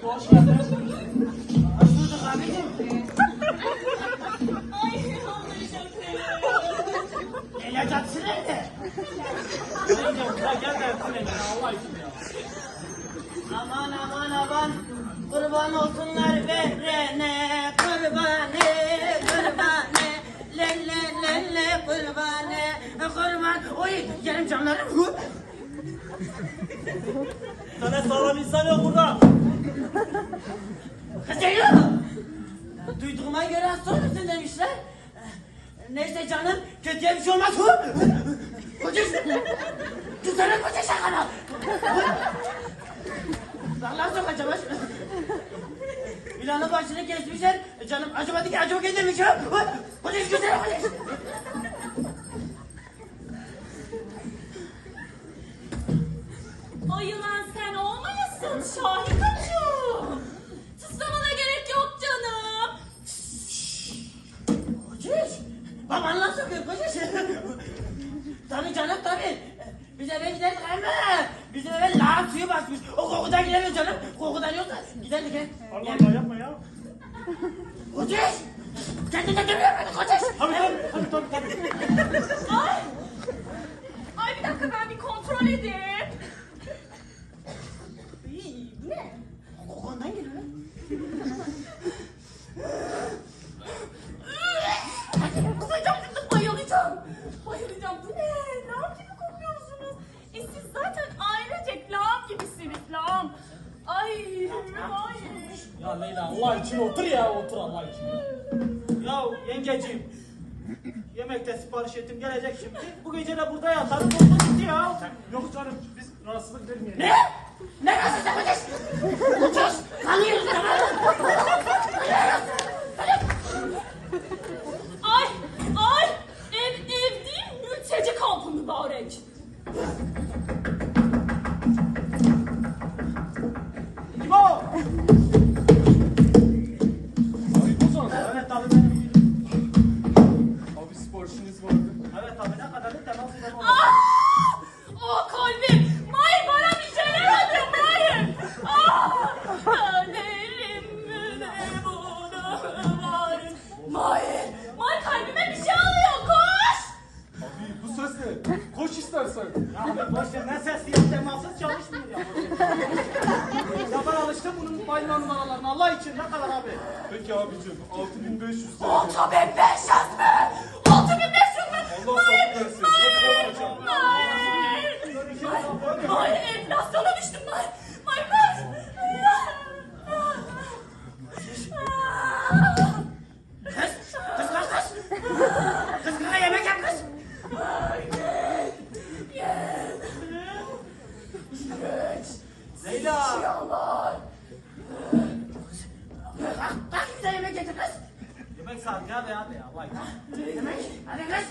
Hoş geldin. Hoş bulduk abicim. Ay vallahi çok seviyorum. Leyla cadısı nerede? Gel dersin Leyla Allah için ya. Aman aman aman. Kurban olsunlar verene. Kurbane, kurbane. Le kurbane. Kurban. Oy yerim canlarım. Sana sağlam insan yok burada. Kız Leyla. Duyduğuma göre hasta olursun demişler. Neyse canım, kötüye bir şey olmaz. Kocuş! Tutarım koca şakana! Vallahi sokacağım aşkına. İlanın başını kesmişler. Canım acımadı ki acımak edilmiş ha. Kocuş güzel kocuş! Ay yılan sen olmayasın Şahit Hacım. Tıslamana gerek yok canım. Kocuş! Babanla sokuyor kocuş! Tabii canım tabii. Biz eve gidelim ama bizim eve lağım suyu basmış. O kokudan gidemiyoruz canım. Kokudan yoksa gidelim gel. Allah Allah yapma ya. Kocuş! Kendine demiyor beni kocuş! Tabii. Ay. Ay bir dakika ben bir kontrol edeyim. İyi, bu ne? Kokundan geliyor lan. Kusacağım şimdi bayılacağım. Bayılacağım bu ne? Lağım gibi kokuyorsunuz. Siz zaten ailecek lağım gibisiniz lağım. Ay. Ya Leyla Allah için otur ya otur Allah için. Ya yengeciğim. Yemekte sipariş ettim gelecek şimdi. Bu gece de burada yatarız oldu gitti ya. Yok canım biz rahatsızlık vermeyelim. Ne? Ne nasılsa kocuş? Kocuş! Kanıyoruz tamam mı? Ay. Ev değil mülteci kampı mübarek. Kim o? Abi Bozan. Evet abi benim. Abi siparişiniz vardı. Evet abi ne kadar da temas edemem. Oh kalbim. Mahir bana bir şeyler oluyor Mahir. Kaderim ne bunu var. Mahir kalbime bir şey oluyor koş. Abi bu ses ne? Koş istersen. Ya abi boş ver ne ses değil temassız çalışmıyor ya. Ya ben alıştım bunun bayılma numaralarına Allah için ne kadar abi. Peki abicim 6500 TL. 6500 mü? 6500 mü? Allah sabır versin. Hadi hocam. Mahir enflasyona düştüm Mahir. Mahir. Kız! Kız kalk kız! Kız kalk yemek yap kız! Leyla. Kalk bize yemek getir kız! Yemek saati hadi ya Allah için. Yemek! Hadi kız!